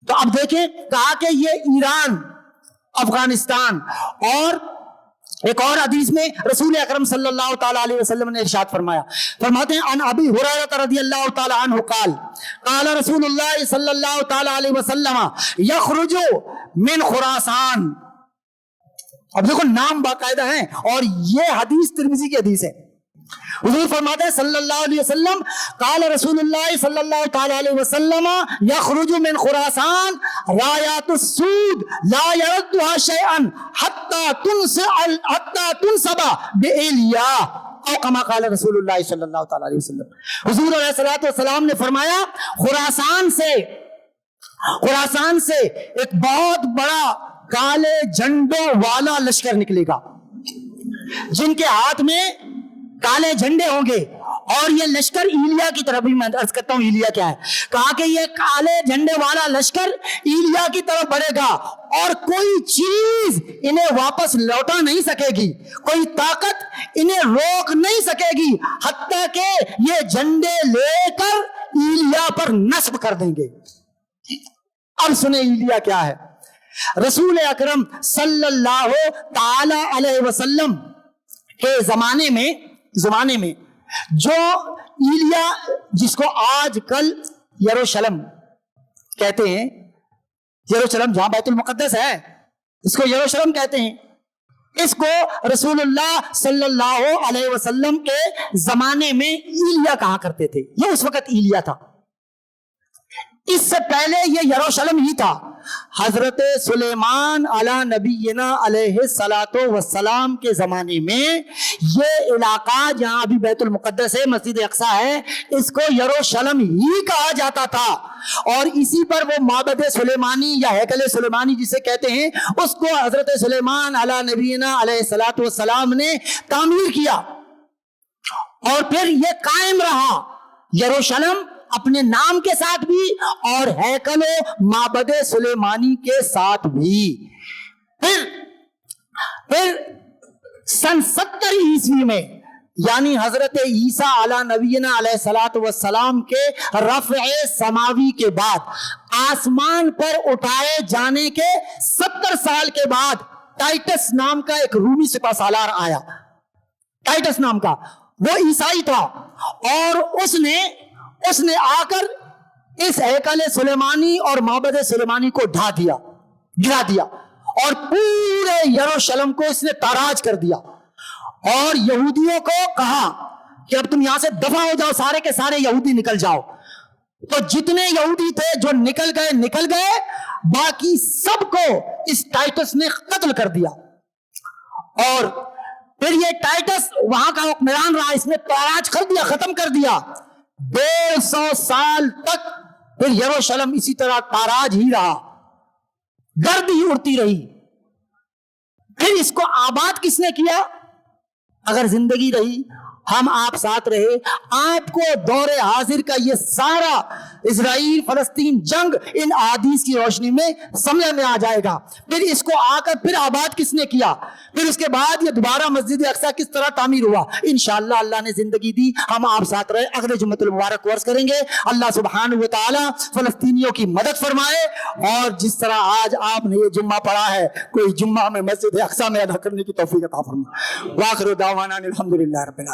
تو اب دیکھیں کہا کہ یہ ایران، افغانستان، اور ایک اور حدیث میں رسول اکرم صلی اللہ تعالی علیہ وسلم نے ارشاد فرمایا، فرماتے ہیں ان ابی ہریرہ رضی اللہ تعالی عنہ قال قال رسول اللہ صلی اللہ تعالی علیہ وسلم یخرج من خراسان. اب دیکھو نام باقاعدہ ہیں، اور یہ حدیث ترمذی کی حدیث ہے. حضور فرماتے ہیں صلی اللہ علیہ وسلم قال رسول اللہ صلی اللہ تعالی علیہ وسلم یخرج من خراسان رایات السود لا يردها شيئا حتى تنصب بإیلیا او کما قال رسول اللہ صلی اللہ تعالی علیہ وسلم. حضور علیہ الصلوۃ والسلام نے فرمایا خراسان سے ایک بہت بڑا کالے جھنڈوں والا لشکر نکلے گا، جن کے ہاتھ میں کالے جھنڈے ہوں گے. اور یہ لشکر ایلیا کی طرف بھی، میں عرض کرتا ہوں ایلیا کیا ہے، کہا کہ یہ کالے جھنڈے والا لشکر ایلیا کی طرف بڑھے گا، اور کوئی چیز انہیں واپس لوٹا نہیں سکے گی، کوئی طاقت انہیں روک نہیں سکے گی، حتیٰ کہ یہ جھنڈے لے کر ایلیا پر نصب کر دیں گے. اب سنیں ایلیا کیا ہے. رسول اکرم صلی اللہ تعالی علیہ وسلم کے زمانے میں جو ایلیا، جس کو آج کل یروشلم کہتے ہیں، یروشلم جہاں بیت المقدس ہے اس کو یروشلم کہتے ہیں، اس کو رسول اللہ صلی اللہ علیہ وسلم کے زمانے میں ایلیا کہا کرتے تھے. یہ اس وقت ایلیا تھا، اس سے پہلے یہ یروشلم ہی تھا. حضرت سلیمان علی نبینا علیہ الصلوۃ والسلام کے زمانے میں یہ علاقہ جہاں ابھی بیت المقدس ہے، مسجد اقصی ہے، اس کو یروشلم ہی کہا جاتا تھا. اور اسی پر وہ معبد سلیمانی یا ہیکل سلیمانی جسے کہتے ہیں، اس کو حضرت سلیمان علی نبینا علیہ الصلوۃ والسلام نے تعمیر کیا، اور پھر یہ قائم رہا یروشلم اپنے نام کے ساتھ بھی اور ہیکل و معبد سلیمانی کے ساتھ بھی. پھر سن 70 عیسوی میں، یعنی حضرت عیسیٰ علی نبینا علیہ الصلوۃ والسلام کے رفع سماوی کے بعد، آسمان پر اٹھائے جانے کے 70 سال کے بعد، ٹائٹس نام کا ایک رومی سپہ سالار آیا. ٹائٹس نام کا، وہ عیسائی تھا، اور اس نے آ کر اس ہیکل سلیمانی اور معبد سلیمانی کو گرا دیا، اور پورے یروشلم کو اس نے تاراج کر دیا. اور یہودیوں کو کہا کہ اب تم یہاں سے دفع ہو جاؤ، سارے کے سارے یہودی نکل جاؤ. تو جتنے یہودی تھے جو نکل گئے، باقی سب کو اس ٹائٹس نے قتل کر دیا. اور پھر یہ ٹائٹس وہاں کا حکمران رہا، اس نے تاراج کر دیا، ختم کر دیا. 150 سال تک پھر یروشلم اسی طرح تاراج ہی رہا، گرد ہی اڑتی رہی. پھر اس کو آباد کس نے کیا؟ اگر زندگی رہی، ہم آپ ساتھ رہے، آپ کو دور حاضر کا یہ سارا اسرائیل فلسطین جنگ ان احادیث کی روشنی میں سمجھ میں آ جائے گا۔ پھر اس کو آ کر پھر آباد کس نے کیا؟ پھر اس کے بعد یہ دوبارہ مسجد اقصیٰ کس طرح تعمیر ہوا؟ انشاءاللہ اللہ نے زندگی دی، ہم آپ ساتھ رہے، اگلے جمعۃ المبارک کورس کریں گے۔ اللہ سبحانہ و تعالی فلسطینیوں کی مدد فرمائے، اور جس طرح آج آپ نے یہ جمعہ پڑھا ہے، کوئی جمعہ میں مسجد اقصیٰ میں ادا کرنے کی توفیق عطا فرمائے۔ وآخر دعوانا الحمدللہ رب العالمین۔